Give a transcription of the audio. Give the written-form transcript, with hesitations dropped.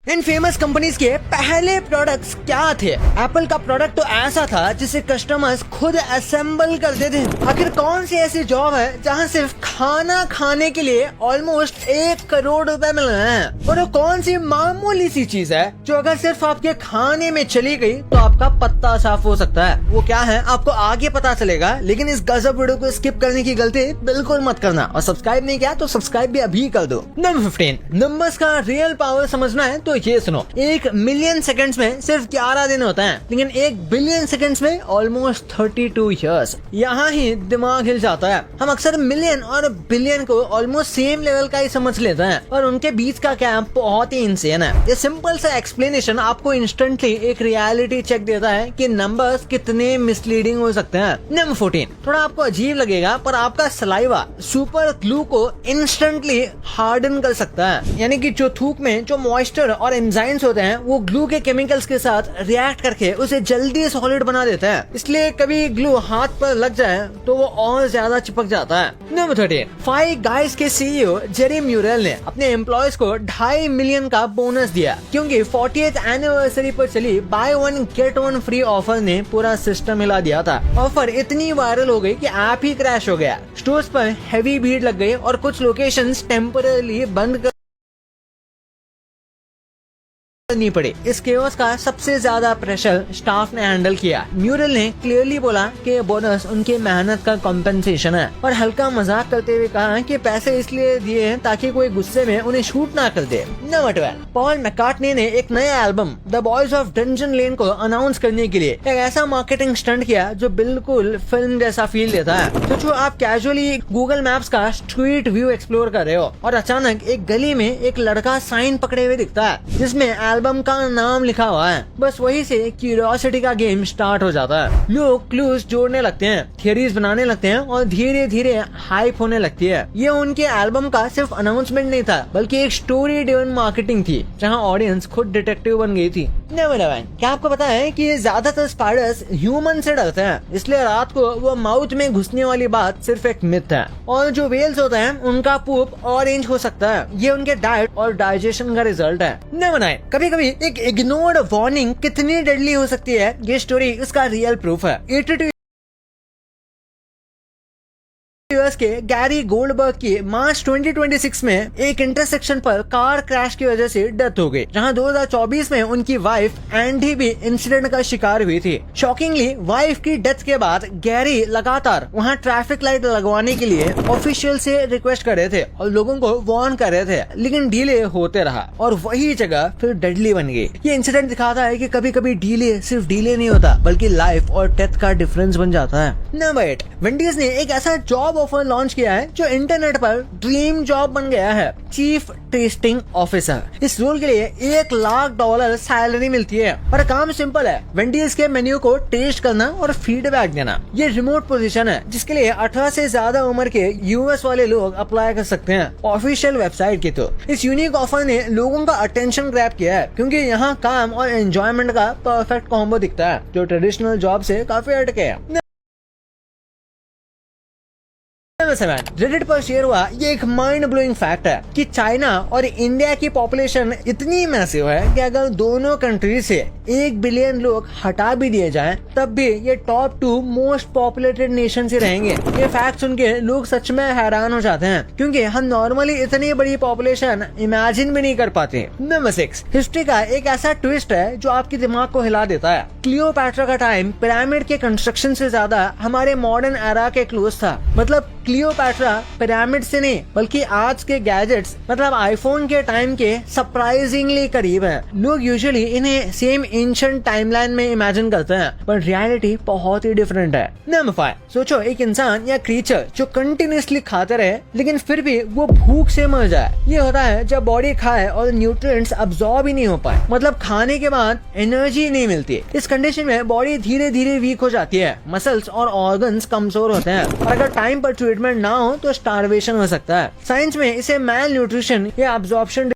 इन famous companies के पहले products क्या थे? एप्पल का प्रोडक्ट तो ऐसा था जिसे कस्टमर्स खुद असेंबल करते थे। आखिर कौन सी ऐसी जॉब है जहां सिर्फ खाना खाने के लिए ऑलमोस्ट 1 करोड़ रुपए मिल रहे हैं? और वो कौन सी मामूली सी चीज है जो अगर सिर्फ आपके खाने में चली गई तो आपका पत्ता साफ हो सकता है? वो क्या है आपको आगे पता चलेगा, लेकिन इस गजब वीडियो को स्किप करने की गलती बिल्कुल मत करना और सब्सक्राइब नहीं किया तो सब्सक्राइब भी अभी कर दो। नंबर 15, नंबर्स का रियल पावर समझना है तो ये सुनो। 1 मिलियन सेकंड्स में सिर्फ 11 दिन होता है, लेकिन 1 बिलियन सेकंड्स में ऑलमोस्ट 32 इयर्स। यहाँ ही दिमाग हिल जाता है। हम अक्सर मिलियन और बिलियन को ऑलमोस्ट सेम लेवल का ही समझ लेते हैं और उनके बीच का गैप बहुत ही इंसेन है। ये सिंपल सा एक्सप्लेनेशन आपको इंस्टेंटली एक रियलिटी चेक देता है कि नंबर्स कितने मिसलीडिंग हो सकते हैं। नंबर 14, थोड़ा आपको अजीब लगेगा पर आपका सलाइवा सुपर ग्लू को इंस्टेंटली हार्डन कर सकता है। यानी कि जो थूक में जो मॉइस्चर और एंजाइम्स होते हैं वो ग्लू के केमिकल्स के साथ रिएक्ट करके उसे जल्दी सॉलिड बना देते हैं। इसलिए कभी ग्लू हाथ पर लग जाए तो वो और ज्यादा चिपक जाता है। नंबर 13, फाइव गाइस के सीईओ जेरी म्यूरेल ने अपने एम्प्लॉयज को 2.5 मिलियन का बोनस दिया क्योंकि 40th एनिवर्सरी पर चली बाय 1 गेट 1 फ्री ऑफर ने पूरा सिस्टम हिला दिया था। ऑफर इतनी वायरल हो गई कि ऐप ही क्रैश हो गया। स्टोर्स पर हैवी भीड़ लग गई और कुछ लोकेशंस टेम्पररी बंद करनी पड़ी। इस केओस का सबसे ज्यादा प्रेशर स्टाफ ने हैंडल किया। म्यूरल ने क्लियरली बोला कि ये बोनस उनकी मेहनत का कॉम्पेंसेशन है और हल्का मजाक करते हुए कहा कि पैसे इसलिए दिए हैं ताकि कोई गुस्से में उन्हें शूट ना कर दे। नंबर 12, पॉल मैकार्टनी ने एक नया album the boys of dungeon lane को अनाउंस करने के लिए एक ऐसा मार्केटिंग स्टंट किया जो बिल्कुल फिल्म जैसा फील देता है। तो जो आप कैजुअली गूगल मैप्स का स्ट्रीट व्यू एक्सप्लोर कर रहे हो और अचानक एक गली में एक लड़का साइन पकड़े हुए दिखता है जिसमें एल्बम का नाम लिखा हुआ है। बस वही से क्यूरियोसिटी का गेम स्टार्ट हो जाता है। लोग क्लूज जोड़ने लगते हैं, थियरीज बनाने लगते हैं और धीरे धीरे हाइप होने लगती है। ये उनके एल्बम का सिर्फ अनाउंसमेंट नहीं था बल्कि एक स्टोरी ड्रिवन मार्केटिंग थी जहां ऑडियंस खुद डिटेक्टिव बन गई थी। नंबर 11, क्या आपको पता है कि ज्यादातर स्पाइडर्स ह्यूमन से डरते हैं, इसलिए रात को वो माउथ में घुसने वाली बात सिर्फ एक मिथ है। और जो वेल्स होते हैं उनका पूप ऑरेंज हो सकता है, ये उनके डाइट और डाइजेशन का रिजल्ट है। नंबर 9, कभी कभी एक इग्नोर्ड वार्निंग कितनी डेडली हो सकती है, ये स्टोरी इसका रियल प्रूफ है। 82 के गैरी गोल्डबर्ग की मार्च 2026 में एक इंटरसेक्शन पर कार क्रैश की वजह से डेथ हो गई, जहां 2024 में उनकी वाइफ एंडी भी इंसिडेंट का शिकार हुई थी। शॉकिंगली वाइफ की डेथ के बाद गैरी लगातार वहां ट्रैफिक लाइट लगवाने के लिए ऑफिशियल से रिक्वेस्ट कर रहे थे और लोगों को वार्न कर रहे थे, लेकिन डिले होते रहा और वही जगह फिर डेडली बन गई। ये इंसिडेंट दिखाता है कि कभी कभी डिले सिर्फ डिले नहीं होता बल्कि लाइफ और डेथ का डिफरेंस बन जाता है। नंबर 8, वेंडीज ने एक ऐसा जॉब ऑफर लॉन्च किया है जो इंटरनेट पर ड्रीम जॉब बन गया है, चीफ टेस्टिंग ऑफिसर। इस रोल के लिए $1 लाख सैलरी मिलती है और काम सिंपल है, वेंडीज के मेन्यू को टेस्ट करना और फीडबैक देना। ये रिमोट पोजीशन है जिसके लिए 18 से ज्यादा उम्र के यूएस वाले लोग अप्लाई कर सकते हैं ऑफिशियल वेबसाइट की। तो इस यूनिक ऑफर ने लोगों का अटेंशन ग्रैब किया है क्योंकि यहाँ काम और एंजॉयमेंट का परफेक्ट कॉम्बो दिखता है जो ट्रेडिशनल जॉब से काफी हटके है। रेडिट पर शेयर हुआ ये एक माइंड ब्लोइंग फैक्ट है कि चाइना और इंडिया की पॉपुलेशन इतनी मैसिव है कि अगर दोनों कंट्री से 1 बिलियन लोग हटा भी दिए जाएं, तब भी ये टॉप 2 मोस्ट पॉपुलेटेड नेशन से रहेंगे। ये फैक्ट सुन के लोग सच में हैरान हो जाते हैं क्योंकि हम नॉर्मली इतनी बड़ी पॉपुलेशन इमेजिन भी नहीं कर पाते। नंबर 6, हिस्ट्री का एक ऐसा ट्विस्ट है जो आपके दिमाग को हिला देता है। क्लियोपैट्रा का टाइम पिरामिड के कंस्ट्रक्शन से ज्यादा हमारे मॉडर्न एरा के क्लोज था। मतलब क्लियोपैट्रा पिरामिड से नहीं बल्कि आज के गैजेट्स मतलब आईफोन के टाइम के सरप्राइजिंगली करीब है। लोग यूजुअली इन्हें सेम एंशिएंट टाइमलाइन में इमेजिन करते हैं पर रियलिटी बहुत ही डिफरेंट है। नंबर 5, सोचो एक इंसान या क्रीचर जो कंटिन्यूअसली खाते रहे लेकिन फिर भी वो भूख से मर जाए। ये होता है जब बॉडी खाए और न्यूट्रिएंट्स अब्सॉर्ब ही नहीं हो पाए, मतलब खाने के बाद एनर्जी नहीं मिलती। इस कंडीशन में बॉडी धीरे धीरे वीक हो जाती है, मसल्स और ऑर्गन्स कमजोर होते हैं और अगर टाइम पर ट्रीटमेंट ना हो तो स्टारवेशन हो सकता है। साइंस में इसे मैल न्यूट्रिशन या अब्जॉर्प्शन